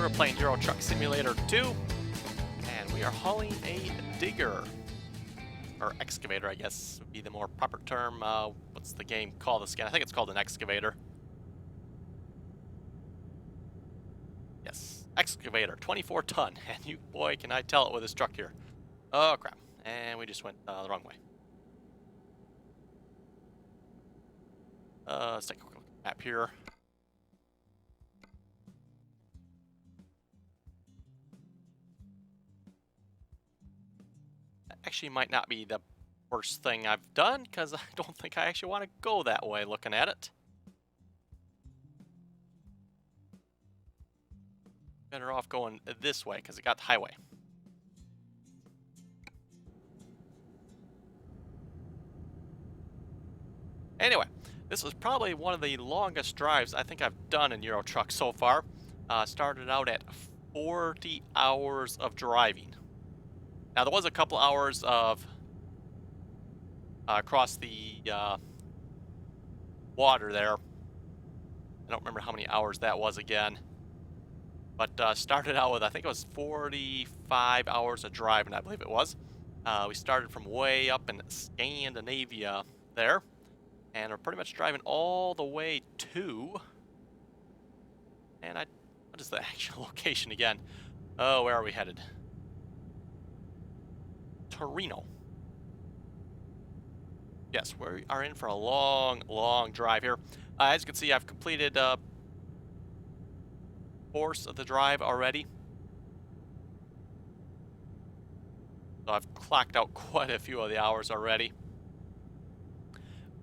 we're playing Euro Truck Simulator 2, and we are hauling a digger, or excavator, I guess would be the more proper term. What's the game called this again? I think it's called an excavator. Yes, excavator, 24 ton, and you, boy, can I tell it with this truck here. Oh, crap, and we just went the wrong way. Let's take a quick look at the map here. Actually might not be the worst thing I've done, because I don't think I actually want to go that way looking at it. Better off going this way, because it got the highway. Anyway, this was probably one of the longest drives I think I've done in Euro Truck so far. Started out at 40 hours of driving. Now, there was a couple hours of across the water there. I don't remember how many hours that was again. But started out with, I think it was 45 hours of driving, I believe it was. We started from way up in Scandinavia there. And we're pretty much driving all the way to... And what is the actual location again? Oh, where are we headed? Torino. Yes, we are in for a long drive here. As you can see, I've completed course of the drive already. So I've clocked out quite a few of the hours already.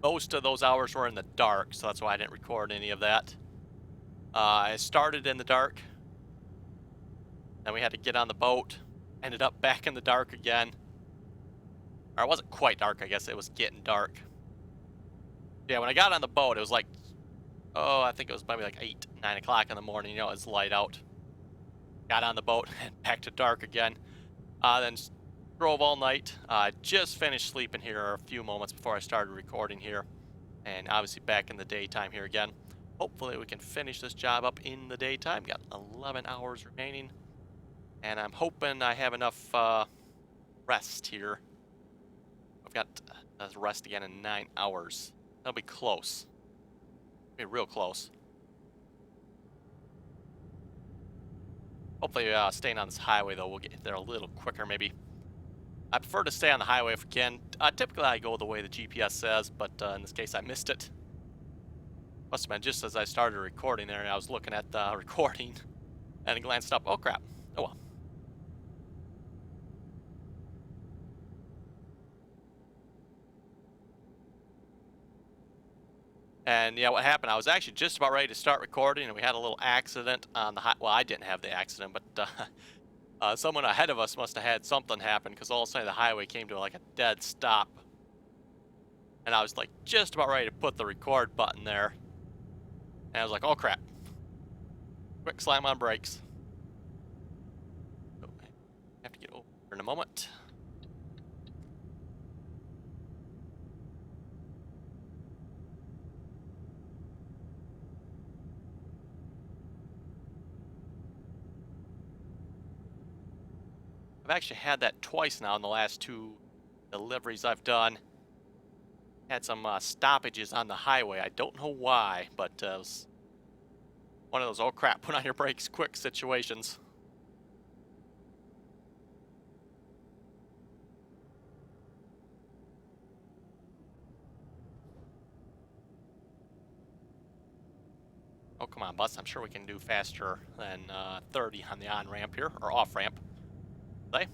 Most of those hours were in the dark, so that's why I didn't record any of that. I started in the dark. Then we had to get on the boat. Ended up back in the dark again. Or it wasn't quite dark, I guess. It was getting dark. Yeah, when I got on the boat, it was like, oh, I think it was maybe like 8, 9 o'clock in the morning. You know, it was light out. Got on the boat and back to dark again. Then drove all night. Just finished sleeping here a few moments before I started recording here. And obviously back in the daytime here again. Hopefully we can finish this job up in the daytime. Got 11 hours remaining. And I'm hoping I have enough rest here. I've got rest again in 9 hours. That'll be close. Be real close. Hopefully staying on this highway, though, we'll get there a little quicker, maybe. I prefer to stay on the highway if we can. Typically, I go the way the GPS says, but in this case, I missed it. Must have been just as I started recording there, and I was looking at the recording, and I glanced up. Oh, crap. Oh, well. And yeah, what happened, I was actually just about ready to start recording, and we had a little accident on the well, I didn't have the accident, but someone ahead of us must have had something happen, because all of a sudden the highway came to like a dead stop. And I was like just about ready to put the record button there. And I was like, oh crap. Quick slam on brakes. Oh, I have to get over in a moment. I've actually had that twice now in the last 2 deliveries I've done. Had some stoppages on the highway. I don't know why, but it was one of those, oh crap, put on your brakes quick situations. Oh, come on, bus. I'm sure we can do faster than 30 on the on-ramp here, or off-ramp. Say.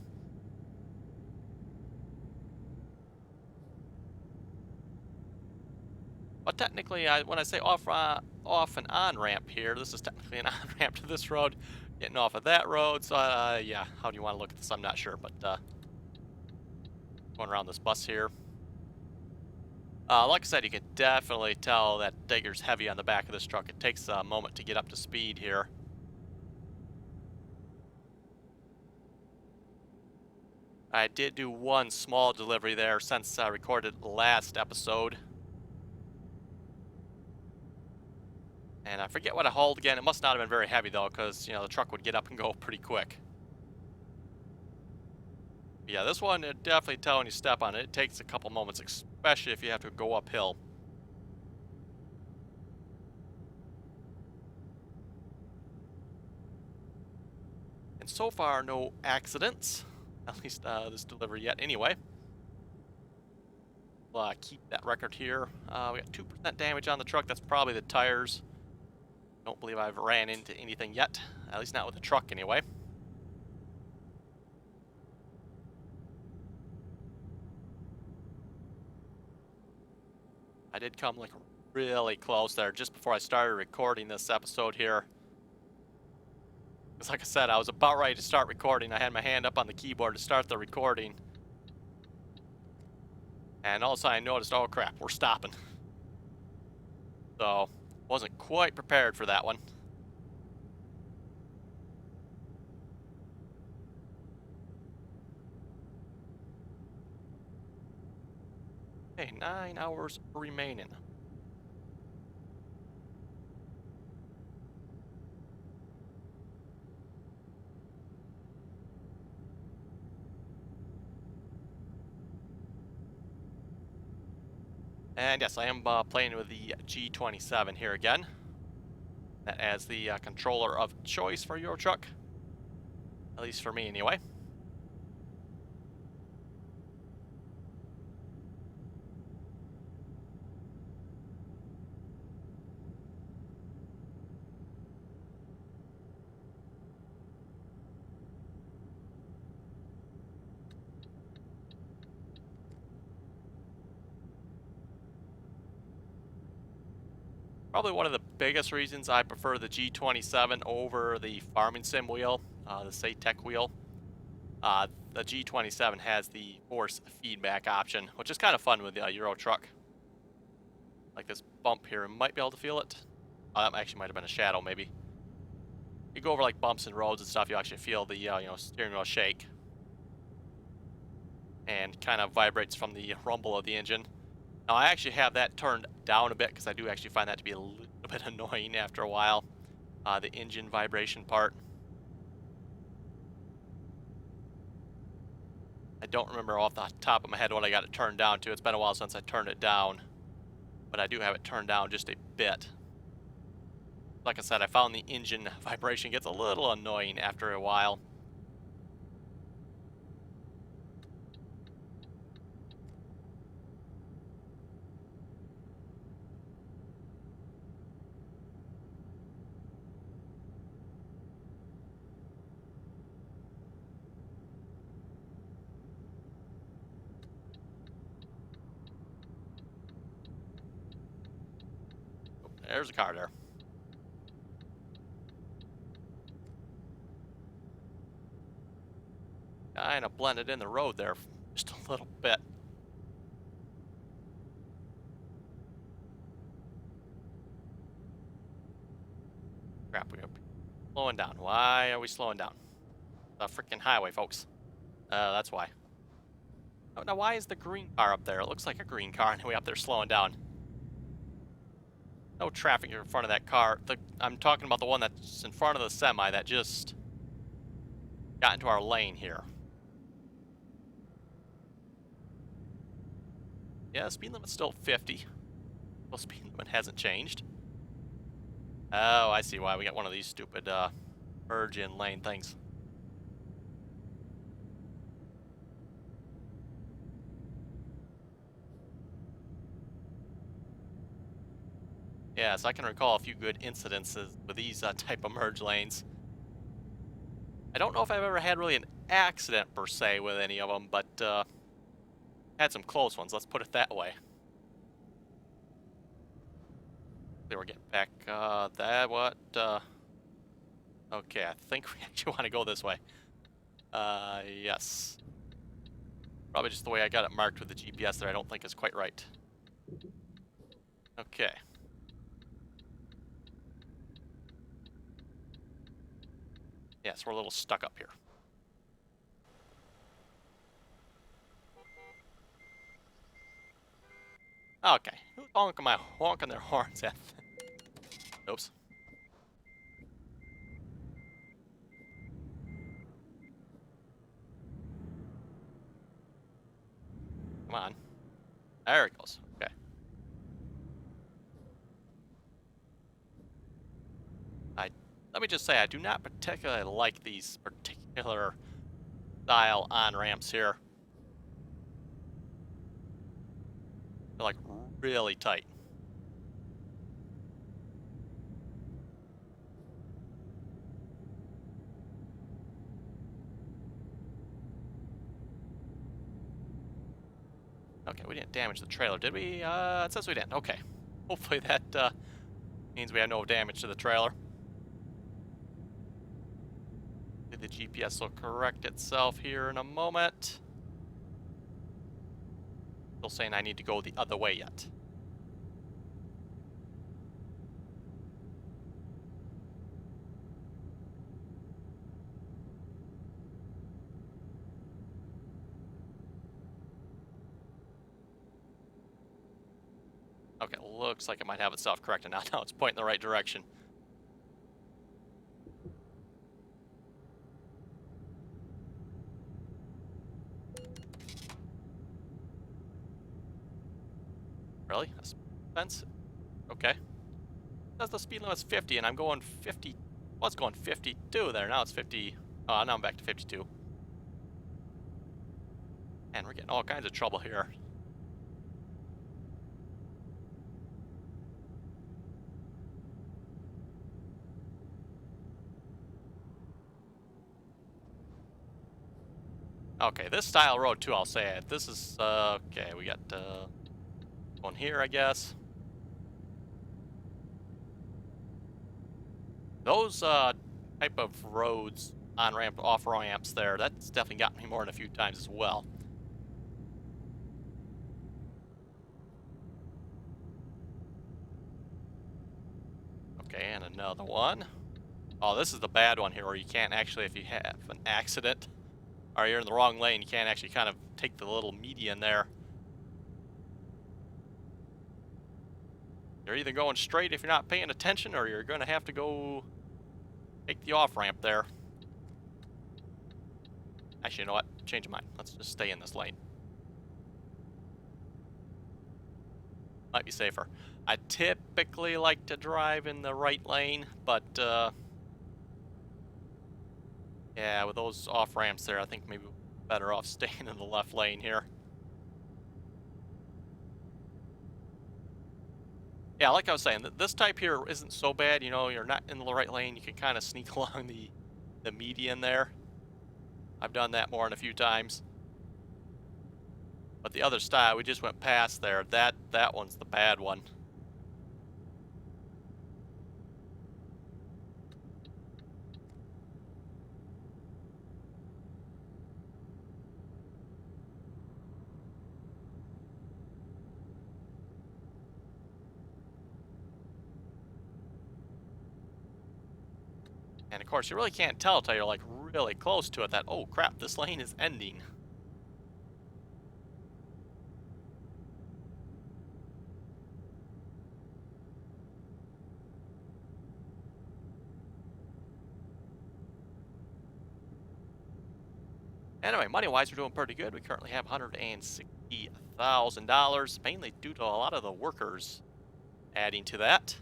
But technically, when I say off and on ramp here, this is technically an on ramp to this road, getting off of that road. So yeah, how do you want to look at this? I'm not sure, but going around this bus here. Like I said, you can definitely tell that digger's heavy on the back of this truck. It takes a moment to get up to speed here. I did do one small delivery there since I recorded the last episode. And I forget what I hauled again. It must not have been very heavy though, because, you know, the truck would get up and go pretty quick. Yeah, this one, it definitely tell when you step on it. It takes a couple moments, especially if you have to go uphill. And so far, no accidents. At least this delivery yet. Anyway, we'll keep that record here. We got 2% damage on the truck. That's probably the tires. Don't believe I've ran into anything yet. At least not with the truck, anyway. I did come like really close there just before I started recording this episode here. Because like I said, I was about ready to start recording. I had my hand up on the keyboard to start the recording. And all of a sudden I noticed, oh crap, we're stopping. So, wasn't quite prepared for that one. Okay, 9 hours remaining. And yes, I am playing with the G27 here again. That as the controller of choice for your truck. At least for me, anyway. Probably one of the biggest reasons I prefer the G27 over the farming sim wheel, the SATEC wheel. The G27 has the force feedback option, which is kind of fun with the Euro truck. Like this bump here, I might be able to feel it. That actually might have been a shadow, maybe. You go over like bumps and roads and stuff, you actually feel the you know, steering wheel shake, and kind of vibrates from the rumble of the engine. Now I actually have that turned down a bit because I do actually find that to be a little bit annoying after a while. The engine vibration part. I don't remember off the top of my head what I got it turned down to. It's been a while since I turned it down, but I do have it turned down just a bit. Like I said, I found the engine vibration gets a little annoying after a while. Oh, there's a car there. Kind of blended in the road there just a little bit. Crap, we are slowing down. Why are we slowing down? The freaking highway, folks. That's why. Oh, now why is the green car up there? It looks like a green car and we up there slowing down. No traffic in front of that car. I'm talking about the one that's in front of the semi that just got into our lane here. Yeah, the speed limit's still 50. Well, speed limit hasn't changed. Oh, I see why. We got one of these stupid merge in lane things. Yes, I can recall a few good incidences with these type of merge lanes. I don't know if I've ever had really an accident per se with any of them, but had some close ones, let's put it that way. We're getting back, okay, I think we actually want to go this way. Yes. Probably just the way I got it marked with the GPS there, I don't think is quite right. Okay. Yes, we're a little stuck up here. Okay, who's honking their horns at? Oops. on. There it goes. Okay. Let me just say, I do not particularly like these particular style on-ramps here. They're like really tight. Okay, we didn't damage the trailer, did we? It says we didn't. Okay. Hopefully that means we have no damage to the trailer. The GPS will correct itself here in a moment. Still saying I need to go the other way yet. Okay, looks like it might have itself corrected now. Now it's pointing in the right direction. Really? That's expensive. Okay. Says the speed limit's 50 and I'm going 50. Well, it's going 52 there. Now it's 50. Now I'm back to 52. And we're getting all kinds of trouble here. Okay, this style road too, I'll say it. This is, okay, we got, one here, I guess. Those, type of roads, on-ramp, off-ramps there, that's definitely got me more than a few times as well. Okay, and another one. Oh, this is the bad one here, where you can't actually, if you have an accident, or you're in the wrong lane, you can't actually kind of take the little median there. You're either going straight if you're not paying attention, or you're going to have to go take the off-ramp there. Actually, you know what? Change of mind. Let's just stay in this lane. Might be safer. I typically like to drive in the right lane, but yeah, with those off-ramps there, I think maybe we're better off staying in the left lane here. Yeah, like I was saying, this type here isn't so bad. You know, you're not in the right lane. You can kind of sneak along the median there. I've done that more than a few times. But the other style, we just went past there. That one's the bad one. And of course, you really can't tell until you're like really close to it that, oh crap, this lane is ending. Anyway, money-wise, we're doing pretty good. We currently have $160,000, mainly due to a lot of the workers adding to that.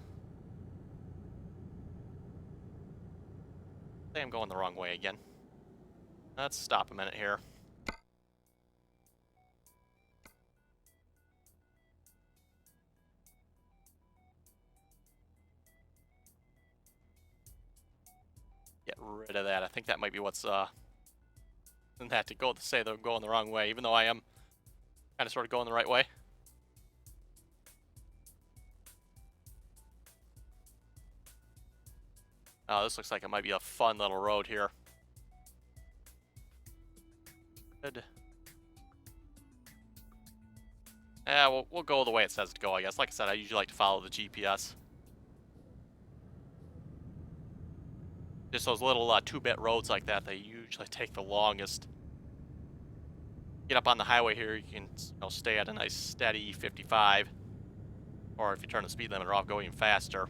I think I'm going the wrong way again. Let's stop a minute here. Get rid of that. I think that might be what's that to go to say they're going the wrong way, even though I am kind of sort of going the right way. Oh, this looks like it might be a fun little road here. Good. Yeah, we'll go the way it says to go, I guess. Like I said, I usually like to follow the GPS. Just those little 2-bit roads like that, they usually take the longest. Get up on the highway here, you can stay at a nice steady 55. Or if you turn the speed limiter off, go even faster.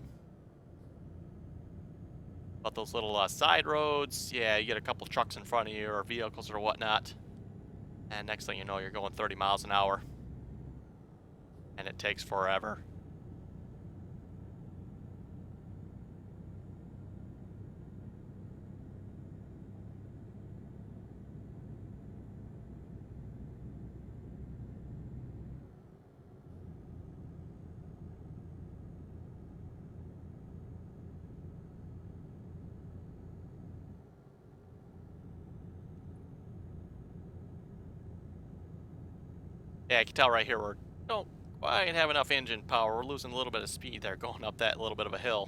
But those little side roads, yeah, you get a couple trucks in front of you or vehicles or whatnot. And next thing you know, you're going 30 miles an hour. and it takes forever. Yeah, I can tell right here we don't quite have enough engine power. We're losing a little bit of speed there going up that little bit of a hill.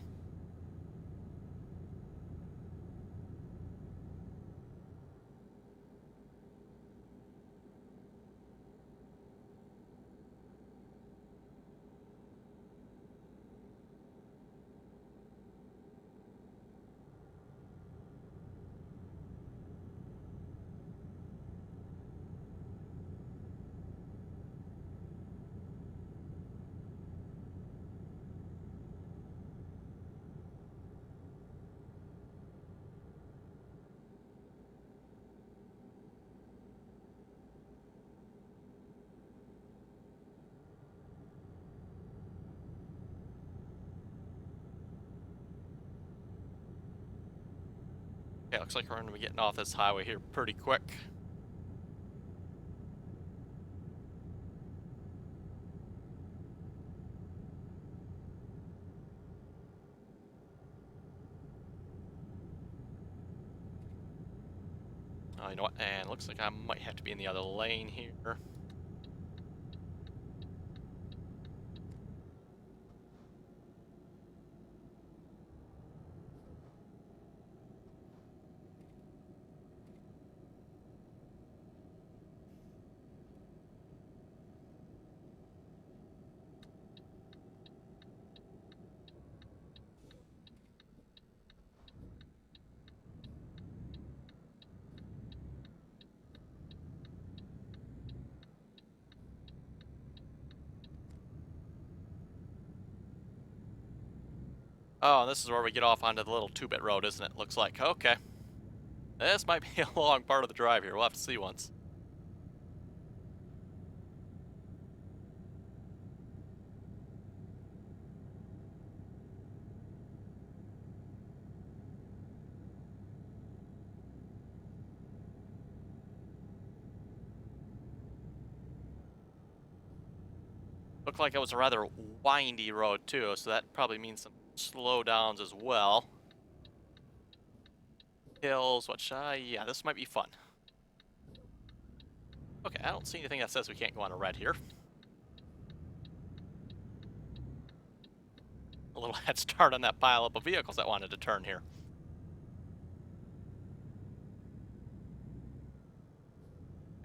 Okay, looks like we're going to be getting off this highway here pretty quick. Oh, you know what? And looks like I might have to be in the other lane here. Oh, and this is where we get off onto the little two-bit road, isn't it? Looks like. Okay. This might be a long part of the drive here. We'll have to see once. Looked like it was a rather windy road too, so that probably means some slowdowns as well. Hills, which, yeah, this might be fun. Okay, I don't see anything that says we can't go on a red here. A little head start on that pile up of vehicles that wanted to turn here.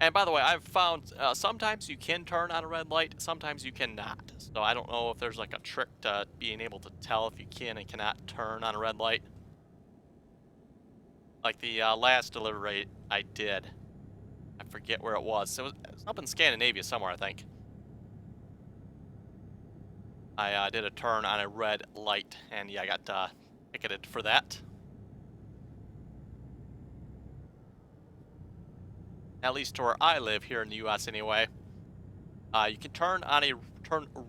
And by the way, I've found sometimes you can turn on a red light, sometimes you cannot. So I don't know if there's like a trick to being able to tell if you can and cannot turn on a red light. Like the last delivery I did. I forget where it was. It was up in Scandinavia somewhere, I think. I did a turn on a red light, and yeah, I got ticketed for that. At least to where I live here in the U.S. anyway. You can turn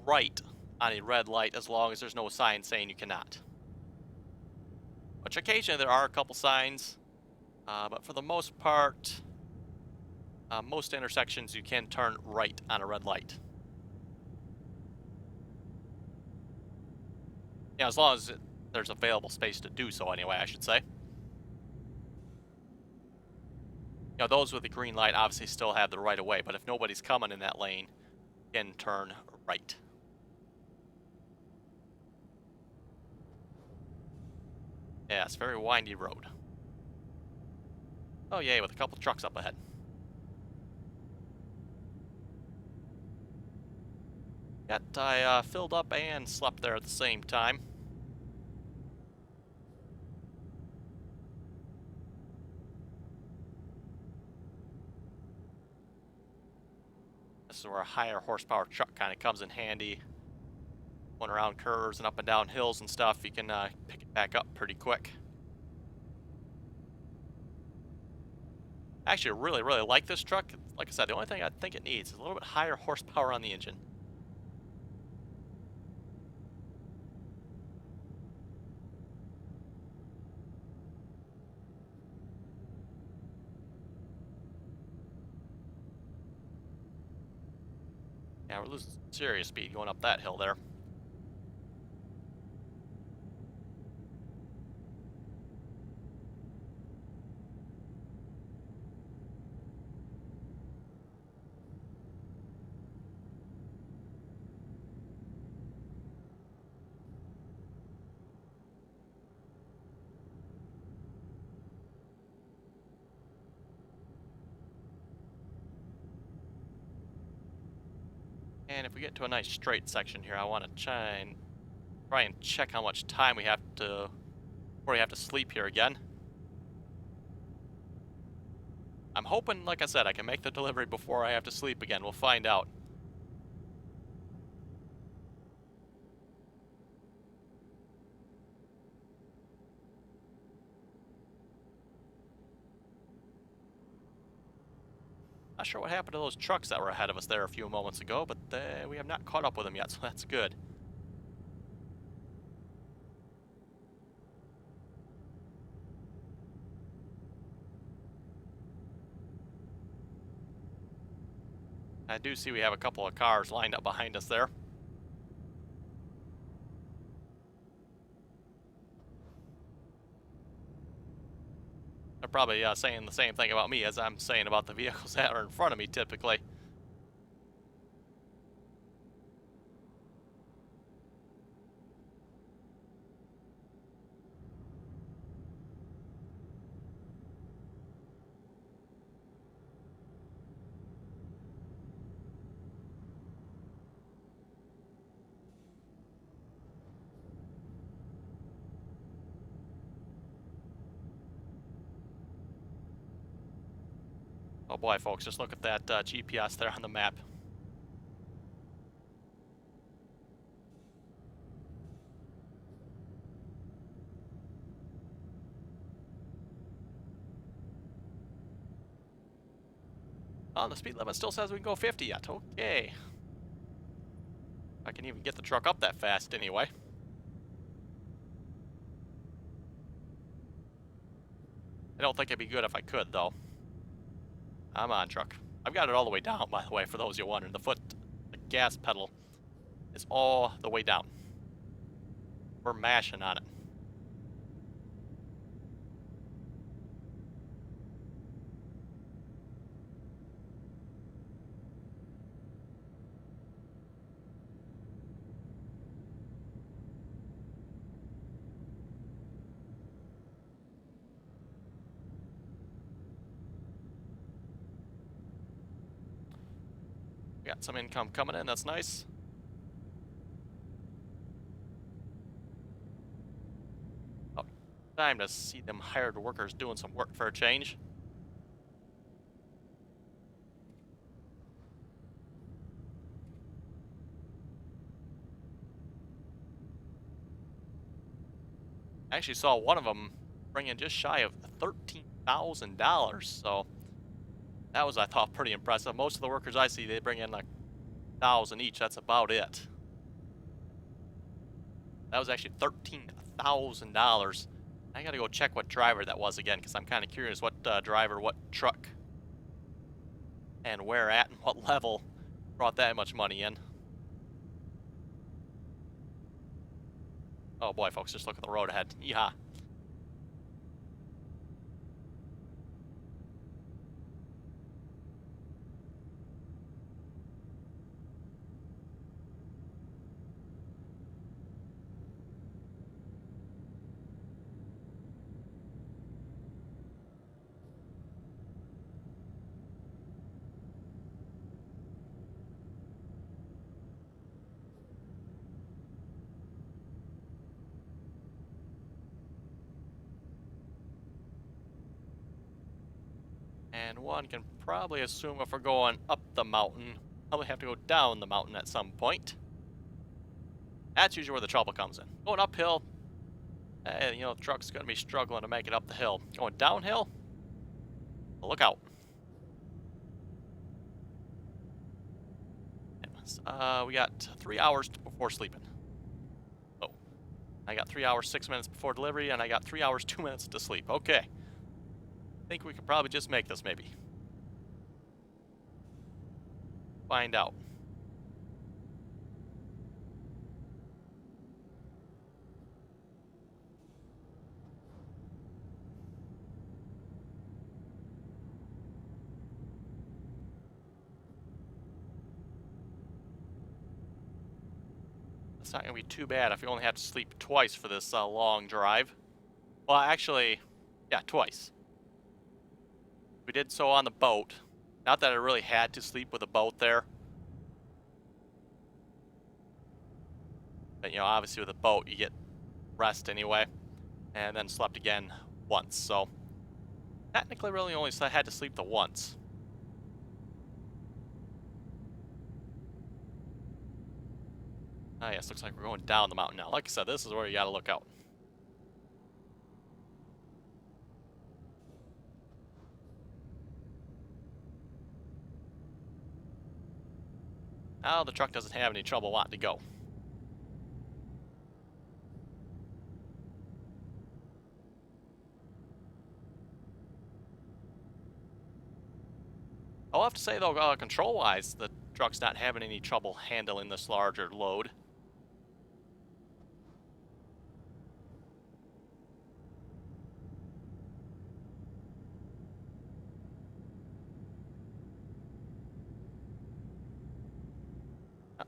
right on a red light as long as there's no sign saying you cannot. Which occasionally there are a couple signs, but for the most part, most intersections you can turn right on a red light. Yeah, as long as there's available space to do so anyway, I should say. You know, those with the green light obviously still have the right of way, but if nobody's coming in that lane, you can turn right. Yeah, it's a very windy road. Oh yay, with a couple trucks up ahead. I filled up and slept there at the same time. This is where a higher horsepower truck kind of comes in handy. Going around curves and up and down hills and stuff, you can pick it back up pretty quick. I actually really like this truck. Like I said, the only thing I think it needs is a little bit higher horsepower on the engine. Yeah, we're losing serious speed going up that hill there. And if we get to a nice straight section here, I want to try and check how much time we have to before we have to sleep here again. I'm hoping, like I said, I can make the delivery before I have to sleep again. We'll find out. Not sure what happened to those trucks that were ahead of us there a few moments ago, but we have not caught up with them yet, so that's good. I do see we have a couple of cars lined up behind us there. They're probably saying the same thing about me as I'm saying about the vehicles that are in front of me typically. Oh boy, folks, just look at that GPS there on the map. Oh, the speed limit still says we can go 50 yet. Okay. I can even get the truck up that fast anyway. I don't think it'd be good if I could, though. I'm on, truck. I've got it all the way down, by the way, for those you wondering. The gas pedal is all the way down. We're mashing on it. We got some income coming in, that's nice. Oh, time to see them hired workers doing some work for a change. I actually saw one of them bring in just shy of $13,000, so that was, I thought, pretty impressive. Most of the workers I see, they bring in like 1,000 each. That's about it. That was actually $13,000. I gotta go check what driver that was again, because I'm kind of curious what driver, what truck, and where at and what level brought that much money in. Oh boy, folks, just look at the road ahead. Yeehaw. And one can probably assume if we're going up the mountain, probably have to go down the mountain at some point. That's usually where the trouble comes in. Going uphill, you know, the truck's going to be struggling to make it up the hill. Going downhill, look out. We got 3 hours before sleeping. Oh, I got 3 hours, 6 minutes before delivery, and I got 3 hours, 2 minutes to sleep. Okay. I think we could probably just make this, maybe. Find out. It's not going to be too bad if we only have to sleep twice for this long drive. Well, actually, yeah, twice. We did so on the boat. Not that I really had to sleep with a boat there. But, you know, obviously with a boat, you get rest anyway. And then slept again once. So, technically really only had to sleep the once. Ah, yes, looks like we're going down the mountain now. Like I said, this is where you gotta look out. Now the truck doesn't have any trouble wanting to go. I'll have to say though, control-wise, the truck's not having any trouble handling this larger load.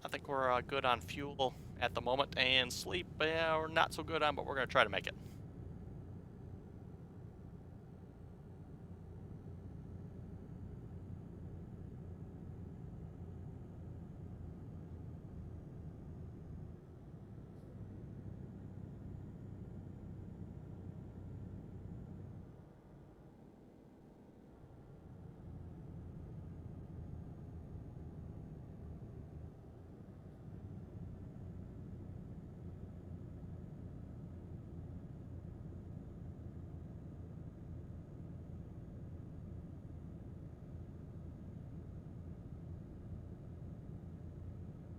I think we're good on fuel at the moment, and sleep we're not so good on, but we're going to try to make it.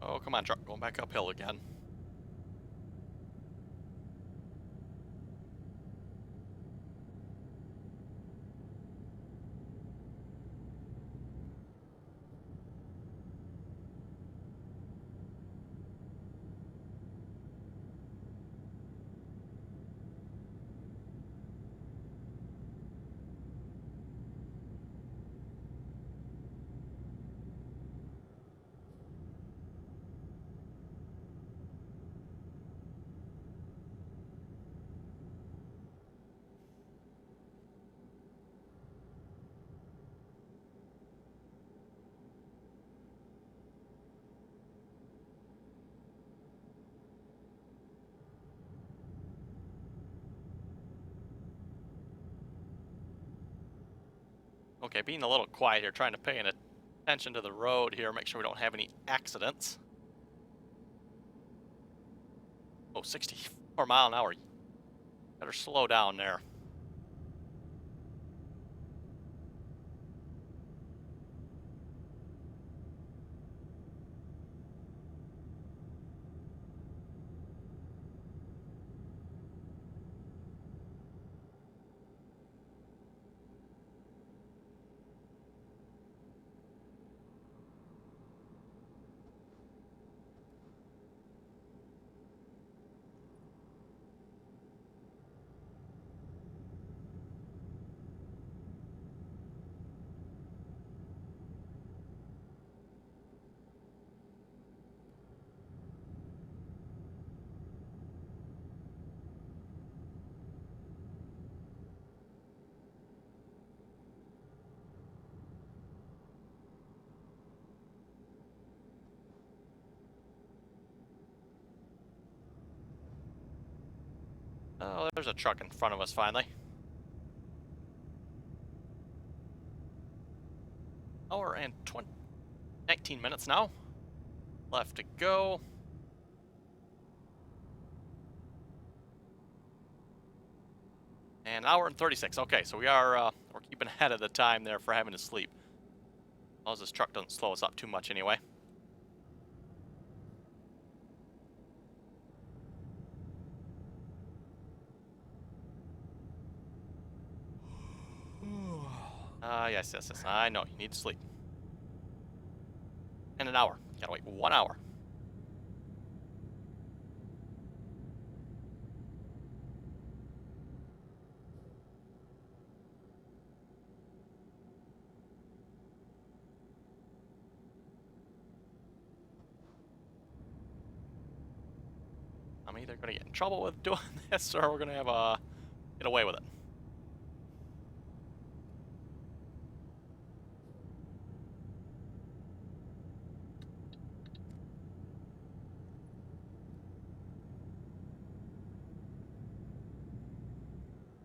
Oh, come on, truck, going back uphill again. Okay, being a little quiet here, trying to pay attention to the road here, make sure we don't have any accidents. Oh, 64 mile an hour. Better slow down there. Oh, there's a truck in front of us finally. Hour and 19 minutes now. Left to go. And an hour and 36. Okay, so we're keeping ahead of the time there for having to sleep. As long as this truck doesn't slow us up too much anyway. Yes, yes, yes. I know, you need to sleep. And an hour. You gotta wait 1 hour. I'm either going to get in trouble with doing this, or we're going to have get away with it.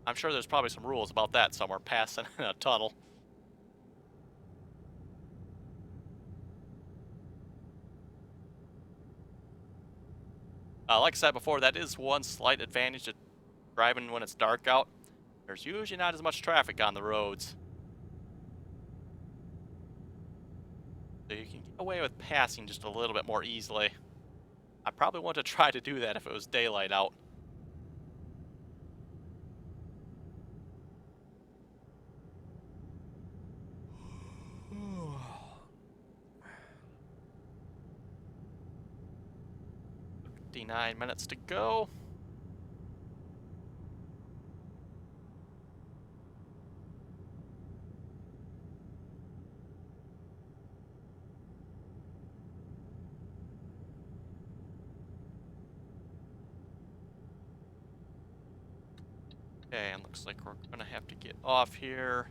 I'm sure there's probably some rules about that somewhere, passing in a tunnel. Like I said before, that is one slight advantage to driving when it's dark out. There's usually not as much traffic on the roads. So you can get away with passing just a little bit more easily. I probably want to try to do that if it was daylight out. $59 minutes to go. Okay, and looks like we're gonna have to get off here.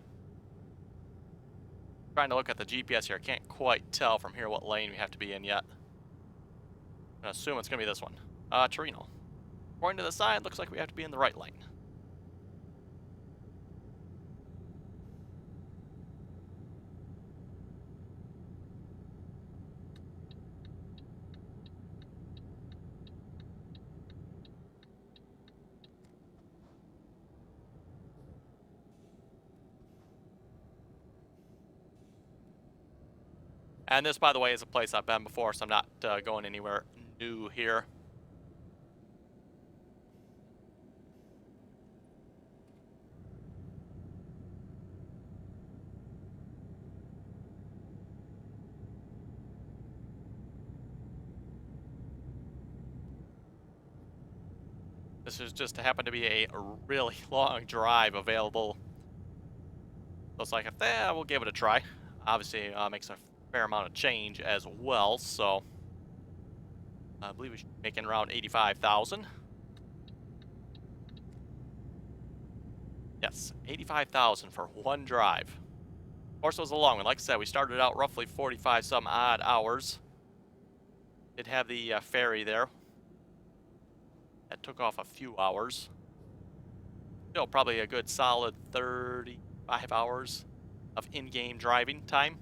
Trying to look at the GPS here. I can't quite tell from here what lane we have to be in yet. I assume it's gonna be this one. Torino. According to the sign, looks like we have to be in the right lane. And this, by the way, is a place I've been before, so I'm not going anywhere new here. This is just happened to be a really long drive available. So it's like, we'll give it a try. Obviously, makes a fair amount of change as well, so I believe we should be making around 85,000. Yes, 85,000 for one drive. Of course, it was a long one. Like I said, we started out roughly 45 some odd hours. Did have the ferry there. That took off a few hours. Still probably a good solid 35 hours of in-game driving time.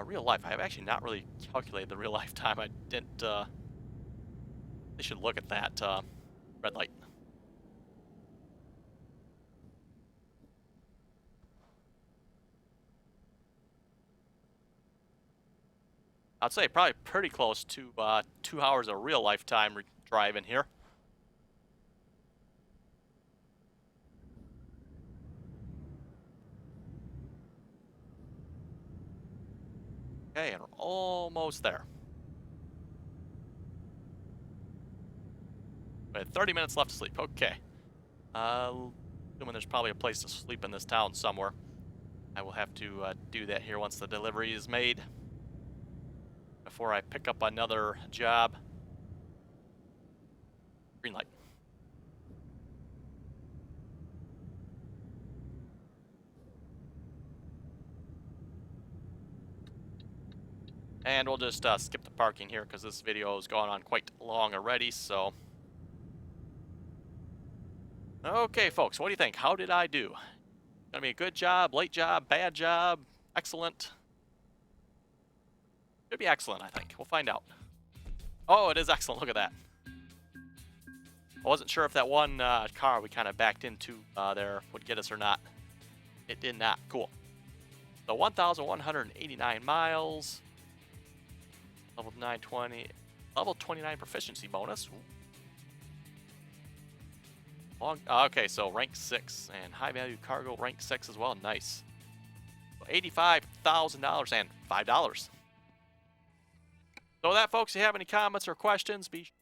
Real life, I have actually not really calculated the real life time. I didn't, they should look at that, red light. I'd say probably pretty close to 2 hours of real life time driving here. Okay, and we're almost there. We had 30 minutes left to sleep. Okay. Assuming there's probably a place to sleep in this town somewhere. I will have to do that here once the delivery is made. Before I pick up another job. Green light. And we'll just skip the parking here because this video has gone on quite long already, so. Okay, folks, what do you think? How did I do? Gonna be a good job, late job, bad job, excellent? Should be excellent, I think. We'll find out. Oh, it is excellent. Look at that. I wasn't sure if that one car we kind of backed into there would get us or not. It did not. Cool. So 1,189 miles. Level 920. Level 29 proficiency bonus. Okay, so rank 6 and high value cargo rank 6 as well. Nice. So $85,000 and $5. So with that, folks, if you have any comments or questions, be sure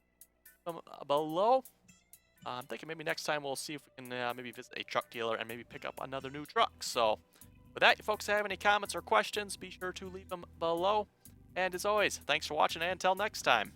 to them below. I'm thinking maybe next time we'll see if we can maybe visit a truck dealer and maybe pick up another new truck. So with that, if folks have any comments or questions, be sure to leave them below. And as always, thanks for watching and until next time.